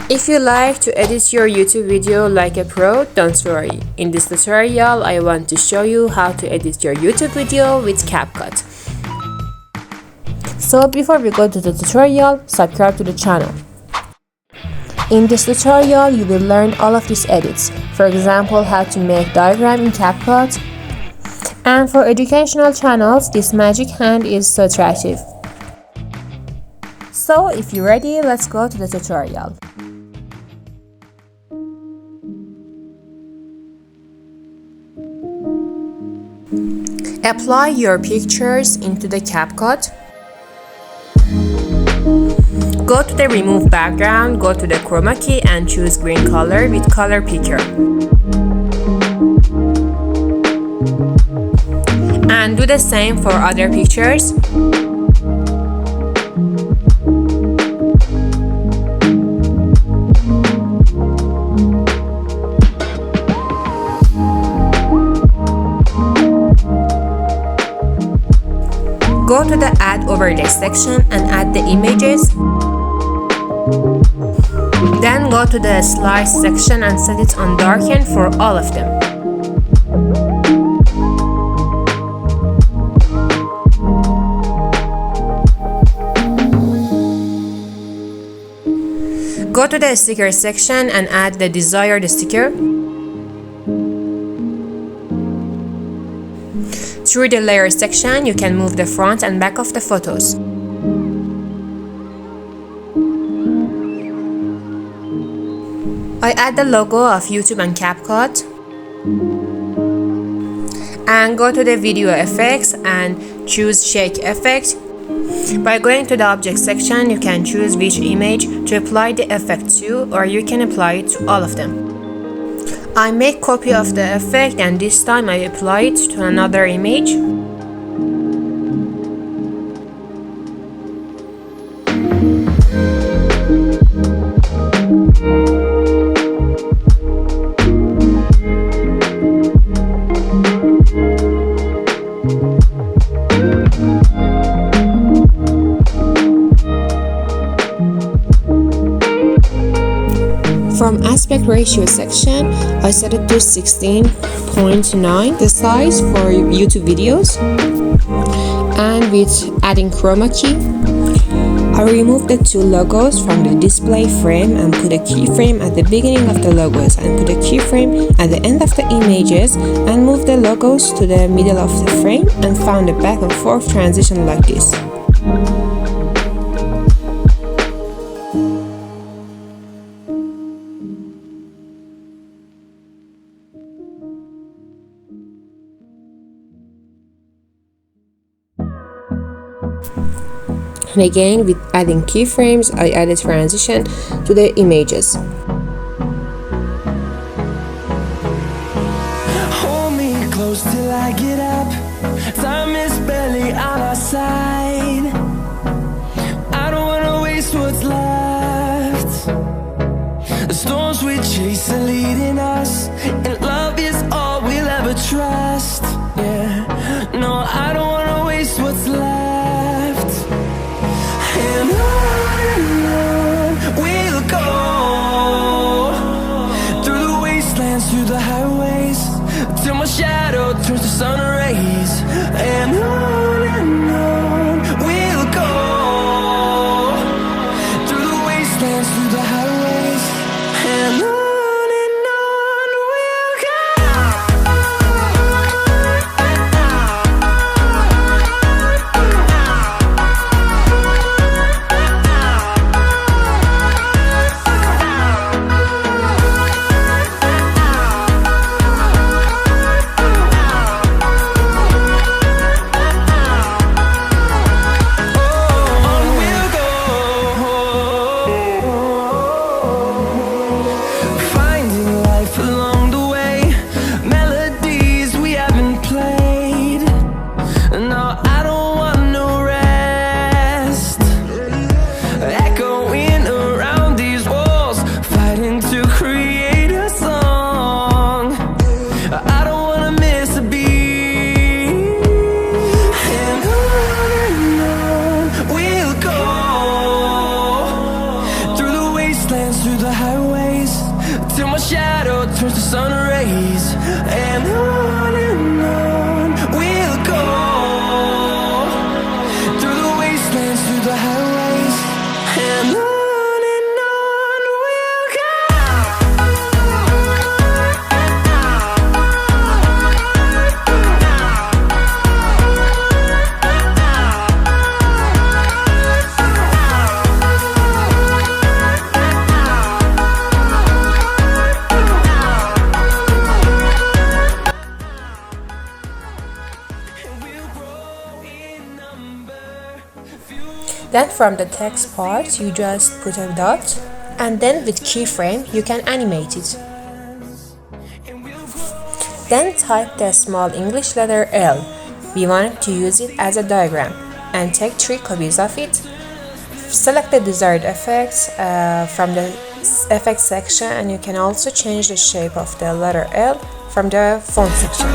If you like to edit your YouTube video like a pro, don't worry. In this tutorial, I want to show you how to edit your YouTube video with Capcut. So before we go to the tutorial, subscribe to the channel. In this tutorial, you will learn all of these edits. For example, how to make diagram in Capcut. And for educational channels, this magic hand is so attractive. So if you're ready, let's go to the tutorial. Apply your pictures into the Capcut. Go to the remove background, go to the chroma key and choose green color with color picker. And do the same for other pictures. Go to the Add Overlay section and add the images. Then go to the Slice section and set it on Darken for all of them. Go to the Sticker section and add the desired sticker. Through the Layer section, you can move the front and back of the photos. I add the logo of YouTube and Capcut. And go to the Video Effects and choose Shake Effect. By going to the Object section, you can choose which image to apply the effect to, or you can apply it to all of them. I make copy of the effect and this time I apply it to another image. From aspect ratio section, I set it to 16:9, the size for YouTube videos. And with adding chroma key, I remove the two logos from the display frame and put a keyframe at the beginning of the logos and put a keyframe at the end of the images and move the logos to the middle of the frame and found a back and forth transition like this. And again, with adding keyframes, I added transition to the images. Hold me close till I get up. Time is barely on our side. I don't wanna waste what's left. The storms we chase are leading us, and love is all we'll ever trust. Yeah, no, I don't wanna waste what's left. And on we'll go, through the wastelands, through the highways, till my shadow turns to sun rays. And on we'll go, through the wastelands, through the highways, and on. till my shadow turns to sun rays. And on we'll go, through the wastelands, through the highways, and on we'll go. Then from the text part, you just put a dot, and then with keyframe, you can animate it. Then type the small English letter L. We want to use it as a diagram, and take 3 copies of it. Select the desired effects from the effects section, and you can also change the shape of the letter L from the font section.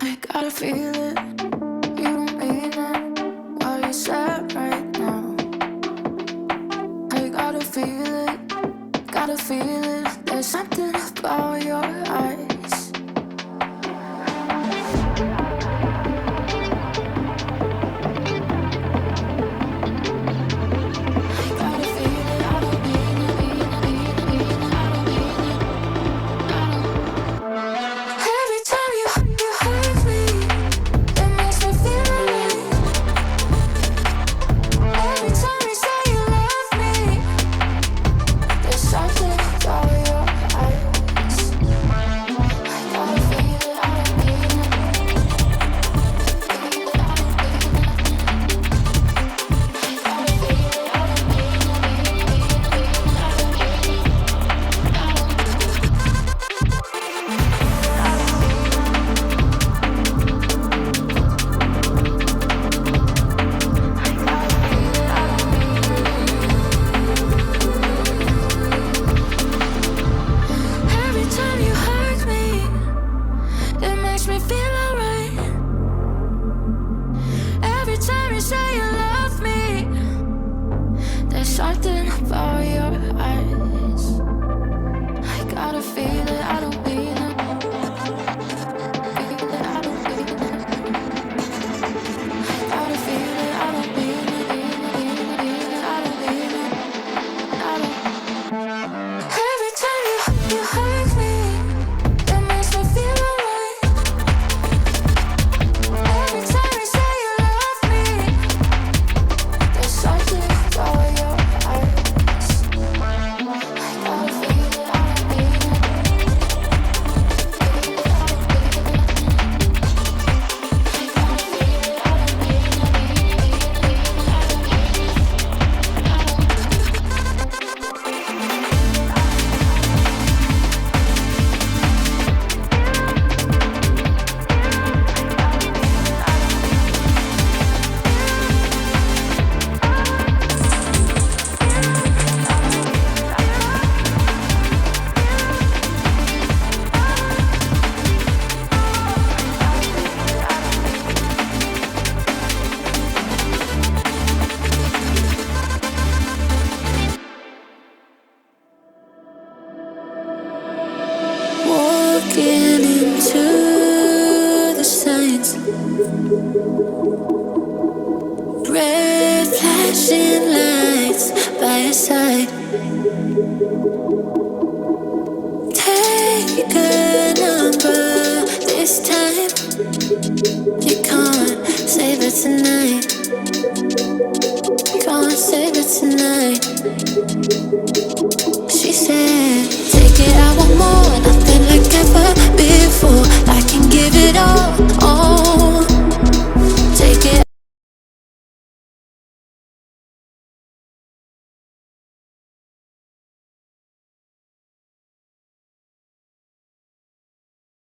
I gotta feel it, you don't mean it, while you're sad right now. I gotta feel it, there's something about your eyes. Something about your eyes. I gotta feel it, I don't mean it. Feel it, I don't mean it. I gotta feel it, I don't mean it. I don't mean it. I don't. Every time you hurt me, it makes me feel alright. Every time you say you love me, there's something about your walking into the signs, red flashing lights by your side. Take a number this time. You can't save it tonight. Can't save it tonight.